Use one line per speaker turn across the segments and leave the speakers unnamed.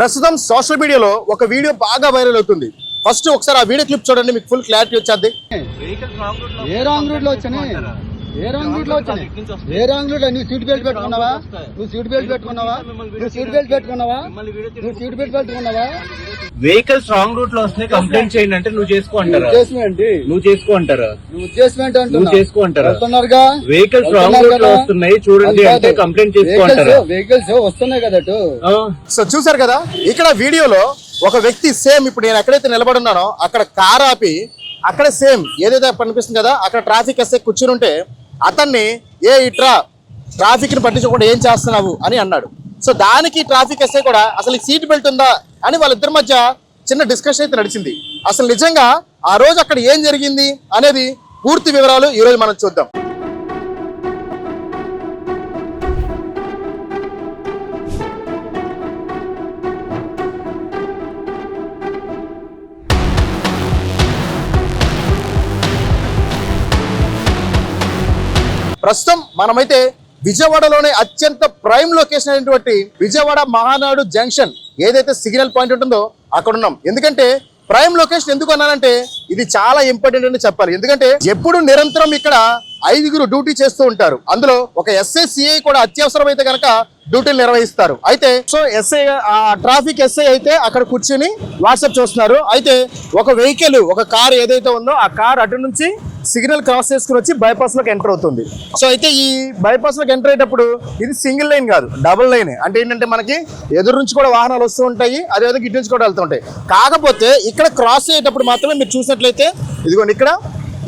ప్రస్తుతం సోషల్ మీడియాలో ఒక వీడియో బాగా వైరల్ అవుతుంది. ఫస్ట్ ఒకసారి ఆ వీడియో క్లిప్ చూడండి, మీకు ఫుల్ క్లారిటీ వచ్చేది.
ఏ రాంగ్ రూట్ లో వచ్చాయి? ఏ రాంగ్ రూట్ లో వచ్చాయి? ఏ రాంగ్ రూట్ లో నువ్వు సీట్ బెల్ట్ పెట్టుకున్నావా? నువ్వు సీట్ బెల్ట్ పెట్టుకున్నావా? నువ్వు సీట్ బెల్ట్ పెట్టుకున్నావా? నువ్వు సీట్ బెల్ట్ పెట్టుకున్నావా?
వెహికల్స్ రాంగ్ రూట్ లో వస్తున్నాయి, కంప్లైంట్ చేయండి అంటే నువ్వు చేసుకో అంటారా? నువ్వు చేసుకో అంటారా? నువ్వు చేసుకో అంటారా? వెహికల్స్ రాంగ్ రూట్ లో వస్తున్నాయి చూడండి అంటే కంప్లైంట్ చేసుకో అంటారా?
వెహికల్స్ వస్తున్నాయి కదా.
సో చూసారు కదా, ఇక్కడ వీడియోలో ఒక వ్యక్తి సేమ్ ఇప్పుడు నేను ఎక్కడైతే నిలబడున్నానో అక్కడ కార్ ఆపి అక్కడ సేమ్ ఏదైతే కనిపిస్తుంది కదా అక్కడ ట్రాఫిక్ ఎస్ఐ కూర్చుని ఉంటే అతన్ని ఇట్రా ట్రాఫిక్ ని పట్టించకుండా ఏం చేస్తున్నావు అని అన్నాడు. సో దానికి ట్రాఫిక్ ఎస్ఐ కూడా అసలు సీట్ బెల్ట్ ఉందా అని వాళ్ళిద్దరి మధ్య చిన్న డిస్కషన్ అయితే నడిచింది. అసలు నిజంగా ఆ రోజు అక్కడ ఏం జరిగింది అనేది పూర్తి వివరాలు ఈ రోజు మనం చూద్దాం. ప్రస్తుతం మనమైతే విజయవాడలోనే అత్యంత ప్రైమ్ లొకేషన్ అయినటువంటి విజయవాడ మహానాడు జంక్షన్ ఏదైతే సిగ్నల్ పాయింట్ ఉంటుందో అక్కడ ఉన్నాం. ఎందుకంటే ప్రైమ్ లొకేషన్ ఎందుకు అన్నానంటే ఇది చాలా ఇంపార్టెంట్ అని చెప్పాలి. ఎందుకంటే ఎప్పుడు నిరంతరం ఇక్కడ 5 డ్యూటీ చేస్తూ ఉంటారు. అందులో ఒక ఎస్ఐ సిఐ కూడా అత్యవసరం అయితే కనుక డ్యూటీలు నిర్వహిస్తారు. అయితే సో ఎస్ఐ ట్రాఫిక్ ఎస్ఐ అయితే అక్కడ కూర్చుని వాట్సాప్ చూస్తున్నారు. అయితే ఒక వెహికల్ ఒక కార్ ఏదైతే ఉందో ఆ కార్ అటు నుంచి సిగ్నల్ క్రాస్ చేసుకుని వచ్చి బైపాస్ లోకి ఎంటర్ అవుతుంది. సో అయితే ఈ బైపాస్ లోకి ఎంటర్ అయ్యేటప్పుడు ఇది సింగిల్ లైన్ కాదు, డబుల్ లైన్. అంటే ఏంటంటే మనకి ఎదురు నుంచి కూడా వాహనాలు వస్తూ ఉంటాయి, అదేవిధంగా ఇటు నుంచి కూడా వెళ్తుంటాయి. కాకపోతే ఇక్కడ క్రాస్ అయ్యేటప్పుడు మాత్రమే మీరు చూసినట్లయితే ఇదిగోండి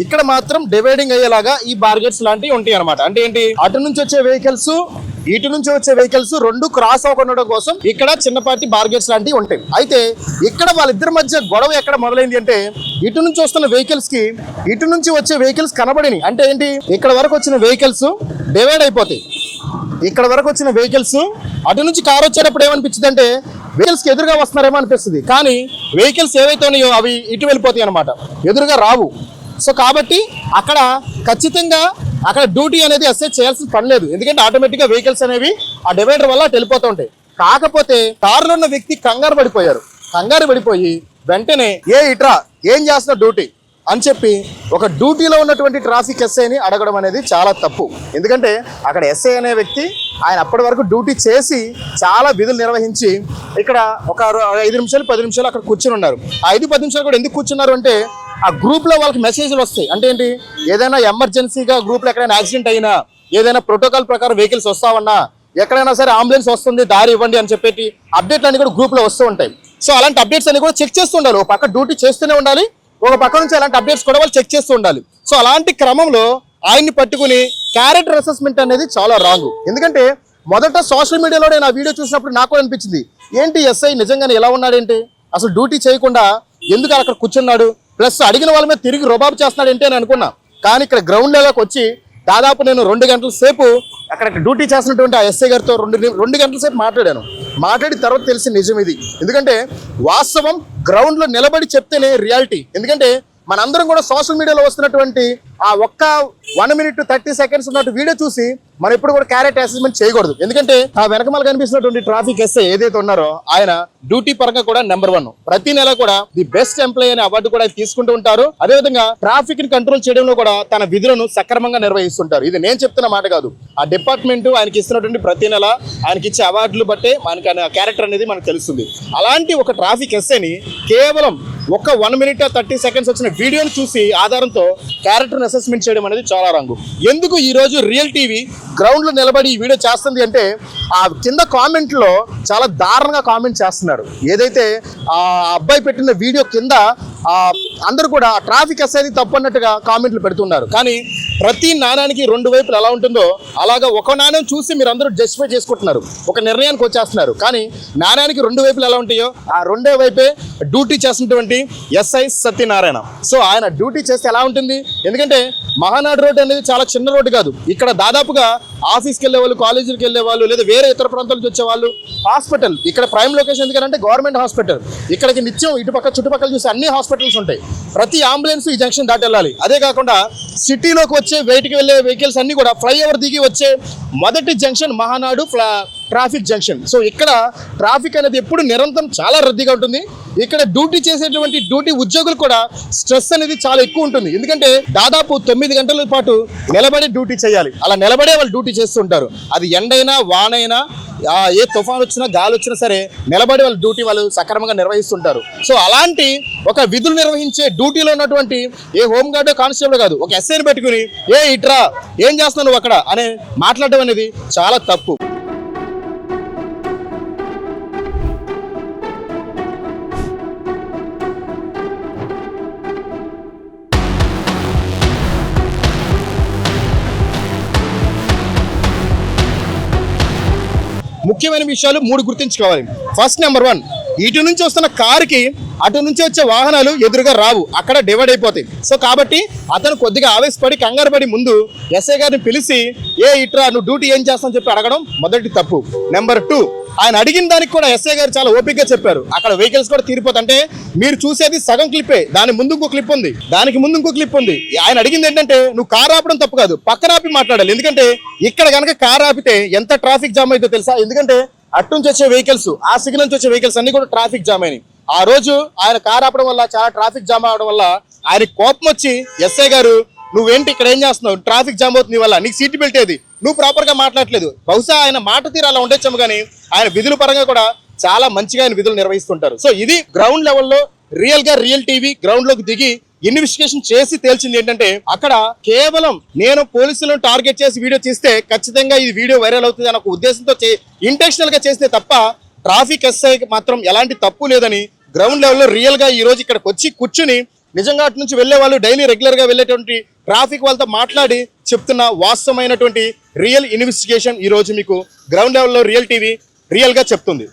ఇక్కడ మాత్రం డివైడింగ్ అయ్యేలాగా ఈ బార్గెట్స్ లాంటివి ఉంటాయి అనమాట. అంటే ఏంటి, అటు నుంచి వచ్చే వెహికల్స్ ఇటు నుంచి వచ్చే వెహికల్స్ రెండు క్రాస్ అవ్వకుండా కోసం ఇక్కడ చిన్నపాటి బార్గెట్స్ లాంటివి ఉంటాయి. అయితే ఇక్కడ వాళ్ళిద్దరి మధ్య గొడవ ఎక్కడ మొదలైంది అంటే ఇటు నుంచి వస్తున్న వెహికల్స్ కి ఇటు నుంచి వచ్చే వెహికల్స్ కనబడినాయి. అంటే ఏంటి, ఇక్కడ వరకు వచ్చిన వెహికల్స్ డివైడ్ అయిపోతాయి. ఇక్కడ వరకు వచ్చిన వెహికల్స్ అటు నుంచి కారు వచ్చేటప్పుడు ఏమనిపించింది అంటే వెహికల్స్ కి ఎదురుగా వస్తున్నారేమో అనిపిస్తుంది. కానీ వెహికల్స్ ఏవైతే ఉన్నాయో అవి ఇటు వెళ్ళిపోతాయి అనమాట, ఎదురుగా రావు. సో కాబట్టి అక్కడ ఖచ్చితంగా అక్కడ డ్యూటీ అనేది ఎస్ఐ చేయాల్సిన పని లేదు. ఎందుకంటే ఆటోమేటిక్గా వెహికల్స్ అనేవి ఆ డివైడర్ వల్ల వెళ్ళిపోతూ ఉంటాయి. కాకపోతే కారులో ఉన్న వ్యక్తి కంగారు పడిపోయి వెంటనే ఇట్రా ఏం చేస్తున్నా డ్యూటీ అని చెప్పి ఒక డ్యూటీలో ఉన్నటువంటి ట్రాఫిక్ ఎస్ఐని అడగడం అనేది చాలా తప్పు. ఎందుకంటే అక్కడ ఎస్ఐ అనే వ్యక్తి ఆయన అప్పటి వరకు డ్యూటీ చేసి చాలా విధులు నిర్వహించి ఇక్కడ ఒక 5 నిమిషాలు 10 నిమిషాలు అక్కడ కూర్చుని ఉన్నారు. ఆ 5-10 నిమిషాలు కూడా ఎందుకు కూర్చున్నారు అంటే ఆ గ్రూప్ లో వాళ్ళకి మెసేజ్లు వస్తాయి. అంటే ఏంటి, ఏదైనా ఎమర్జెన్సీగా గ్రూప్ లో ఎక్కడైనా యాక్సిడెంట్ అయినా, ఏదైనా ప్రోటోకాల్ ప్రకారం వెహికల్స్ వస్తామన్నా, ఎక్కడైనా సరే అంబులెన్స్ వస్తుంది దారి ఇవ్వండి అని చెప్పేటి అప్డేట్లు అన్ని కూడా గ్రూప్ లో వస్తూ ఉంటాయి. సో అలాంటి అప్డేట్స్ అన్ని కూడా చెక్ చేస్తూ ఉండాలి. ఒక పక్క డ్యూటీ చేస్తూనే ఉండాలి, ఒక పక్క నుంచి అలాంటి అప్డేట్స్ కూడా వాళ్ళు చెక్ చేస్తూ ఉండాలి. సో అలాంటి క్రమంలో ఆయన్ని పట్టుకుని క్యారెక్టర్ అసెస్మెంట్ అనేది చాలా రాంగ్. ఎందుకంటే మొదట సోషల్ మీడియాలో నేను ఆ వీడియో చూసినప్పుడు నాకు అనిపించింది, ఏంటి ఎస్ఐ నిజంగానే ఎలా ఉన్నాడేంటి, అసలు డ్యూటీ చేయకుండా ఎందుకు అక్కడ కూర్చున్నాడు, ప్లస్ అడిగిన వాళ్ళ మీద తిరిగి రొబాబు చేస్తున్నాడు ఏంటి అని అనుకున్నా. కానీ ఇక్కడ గ్రౌండ్ లెవెల్కి వచ్చి దాదాపు నేను 2 గంటల సేపు అక్కడ డ్యూటీ చేస్తున్నటువంటి ఆ ఎస్ఐ గారితో 2 గంటల సేపు మాట్లాడిన తర్వాత తెలిసిన నిజం ఇది. ఎందుకంటే వాస్తవం గ్రౌండ్లో నిలబడి చెప్తేనే రియాలిటీ. ఎందుకంటే మనందరం కూడా సోషల్ మీడియాలో వస్తున్నటువంటి ఆ ఒక్క 1 minute 30 seconds ఉన్నట్టు వీడియో చూసి మనం ఎప్పుడు కూడా క్యారెక్టర్ అసెస్మెంట్ చేయకూడదు. ఎందుకంటే ఆ వెనకమాల కనిపిస్తున్నటువంటి ట్రాఫిక్ ఎస్ఐ ఏదైతే ఉన్నారో ఆయన డ్యూటీ పరంగా కూడా నెంబర్ 1. ప్రతి నెల కూడా ది బెస్ట్ ఎంప్లాయీ అనే అవార్డు కూడా తీసుకుంటూ ఉంటారు. అదేవిధంగా ట్రాఫిక్ ని కంట్రోల్ చేయడంలో కూడా తన విధులను సక్రమంగా నిర్వహిస్తుంటారు. ఇది నేను చెప్తున్న మాట కాదు, ఆ డిపార్ట్మెంట్ ఆయనకి ఇస్తున్నటువంటి ప్రతి నెల ఆయనకి ఇచ్చే అవార్డులు బట్టే మనకి క్యారెక్టర్ అనేది మనకు తెలుస్తుంది. అలాంటి ఒక ట్రాఫిక్ ఎస్ఐని కేవలం ఒక 1 minute 30 seconds వచ్చిన వీడియోని చూసి ఆధారంతో క్యారెక్టర్ అసెస్మెంట్ చేయడం అనేది చాలా రాంగు. ఎందుకు ఈ రోజు రియల్ టీవీ గ్రౌండ్ లో నిలబడి ఈ వీడియో చేస్తుంది అంటే ఆ కింద కామెంట్లో చాలా దారుణంగా కామెంట్ చేస్తున్నారు. ఏదైతే ఆ అబ్బాయి పెట్టిన వీడియో కింద అందరూ కూడా ట్రాఫిక్ ఎస్ఐది తప్పు అన్నట్టుగా కామెంట్లు పెడుతున్నారు. కానీ ప్రతి నాణానికి 2 వైపులు ఎలా ఉంటుందో అలాగా ఒక నాణ్యం చూసి మీరు అందరూ జస్టిఫై చేసుకుంటున్నారు, ఒక నిర్ణయానికి వచ్చేస్తున్నారు. కానీ నాణ్యానికి 2 వైపులు ఎలా ఉంటాయో ఆ 2 వైపే డ్యూటీ చేస్తున్నటువంటి ఎస్ఐ సత్యనారాయణ. సో ఆయన డ్యూటీ చేస్తే ఎలా ఉంటుంది, ఎందుకంటే మహానాడు రోడ్ అనేది చాలా చిన్న రోడ్డు కాదు. ఇక్కడ దాదాపుగా ఆఫీస్కి వెళ్ళే వాళ్ళు, కాలేజీకి వెళ్ళే వాళ్ళు, లేదా వేరే ఇతర ప్రాంతాల నుంచి వచ్చే వాళ్ళు, హాస్పిటల్ ఇక్కడ ప్రైమ్ లొకేషన్ ఎందుకంటే గవర్నమెంట్ హాస్పిటల్. ఇక్కడికి నిత్యం ఇటుపక్క చుట్టుపక్కల చూసి అన్ని హాస్పిటల్స్ ఉంటాయి. ప్రతి అంబులెన్స్ ఈ జంక్షన్ దాటి వెళ్ళాలి. అదే కాకుండా సిటీలోకి వచ్చే బయటికి వెళ్ళే వెహికల్స్ అన్ని కూడా ఫ్లైఓవర్ దిగి వచ్చే మొదటి junction Mahanadu traffic junction. So ఇక్కడ ట్రాఫిక్ అనేది ఎప్పుడు నిరంతరం చాలా రద్దీగా ఉంటుంది. ఇక్కడ డ్యూటీ చేసేటువంటి డ్యూటీ ఉద్యోగులు కూడా స్ట్రెస్ అనేది చాలా ఎక్కువ ఉంటుంది. ఎందుకంటే దాదాపు 9 గంటల పాటు నిలబడి డ్యూటీ చేయాలి. అలా నిలబడే వాళ్ళు డ్యూటీ చేస్తుంటారు. అది ఎండైనా వానైనా ఏ తుఫాన్ వచ్చినా గాలి వచ్చినా సరే నిలబడి వాళ్ళ డ్యూటీ వాళ్ళు సక్రమంగా నిర్వహిస్తుంటారు. సో అలాంటి ఒక విధులు నిర్వహించే డ్యూటీలో ఉన్నటువంటి ఏ హోంగార్డ్ కానిస్టేబుల్ కాదు, ఒక ఎస్ఐని పెట్టుకుని ఇట్రా ఏం చేస్తున్నావు నువ్వు అక్కడ అనే మాట్లాడడం అనేది చాలా తప్పు. ముఖ్యమైన విషయాలు 3 గుర్తుంచుకోవాలి. ఫస్ట్ నెంబర్ 1, ఇటు నుంచి వస్తున్న కారుకి అటు నుంచి వచ్చే వాహనాలు ఎదురుగా రావు, అక్కడ డివైడ్ అయిపోతాయి. సో కాబట్టి అతను కొద్దిగా ఆవేశపడి కంగారు పడి ముందు ఎస్ఐ గారిని పిలిచి ఇట్రా నువ్వు డ్యూటీ ఏం చేస్తావు చెప్పి అడగడం మొదటి తప్పు. నెంబర్ 2, ఆయన అడిగిన దానికి కూడా ఎస్ఐ గారు చాలా ఓపికగా చెప్పారు. అక్కడ వెహికల్స్ కూడా తీరిపోతుంటే మీరు చూసేది సగం క్లిప్పే, దాని ముందు ఇంకో క్లిప్ ఉంది, దానికి ముందు ఇంకో క్లిప్ ఉంది. ఆయన అడిగింది ఏంటంటే నువ్వు కారు ఆపడం తప్పు కాదు, పక్కన ఆపి మాట్లాడాలి. ఎందుకంటే ఇక్కడ కనుక కారు ఆపితే ఎంత ట్రాఫిక్ జామ్ అయితే తెలుసా. ఎందుకంటే అటు నుంచి వచ్చే వెహికల్స్, ఆ సిగ్నల్ నుంచి వచ్చే వెహికల్స్ అన్ని కూడా ట్రాఫిక్ జామ్ అయినాయి. ఆ రోజు ఆయన కారు ఆపడం వల్ల చాలా ట్రాఫిక్ జామ్ అవడం వల్ల ఆయన కోపం వచ్చి ఎస్ఐ గారు నువ్వేంటి ఇక్కడ ఏం చేస్తున్నావు, ట్రాఫిక్ జామ్ అవుతుంది వల్ల, నీకు సీట్ బెల్ట్ ఏది, నువ్వు ప్రాపర్ గా మాట్లాడలేదు. బహుశా ఆయన మాట తీరు అలా ఉండొచ్చాము కానీ ఆయన విధుల పరంగా కూడా చాలా మంచిగా ఆయన విధులు నిర్వహిస్తుంటారు. సో ఇది గ్రౌండ్ లెవెల్లో రియల్ టీవీ గ్రౌండ్ లోకి దిగి ఇన్వెస్టిగేషన్ చేసి తేల్చింది ఏంటంటే అక్కడ కేవలం నేను పోలీసులను టార్గెట్ చేసి వీడియో తీస్తే ఖచ్చితంగా ఈ వీడియో వైరల్ అవుతుంది అనే ఒక ఉద్దేశంతో ఇంటెన్షనల్ గా చేస్తే తప్ప ట్రాఫిక్ ఎస్ఐ మాత్రం ఎలాంటి తప్పు లేదని గ్రౌండ్ లెవెల్లో రియల్ గా ఈ రోజు ఇక్కడికి వచ్చి కూర్చుని నిజంగా అటు నుంచి వెళ్లే వాళ్ళు డైలీ రెగ్యులర్ గా వెళ్ళేటువంటి ట్రాఫిక్ వాళ్ళతో మాట్లాడి చెప్తున్న వాస్తవమైనటువంటి రియల్ ఇన్వెస్టిగేషన్ ఈ రోజు మీకు గ్రౌండ్ లెవెల్లో రియల్ టీవీ రియల్ గా చెప్తుంది.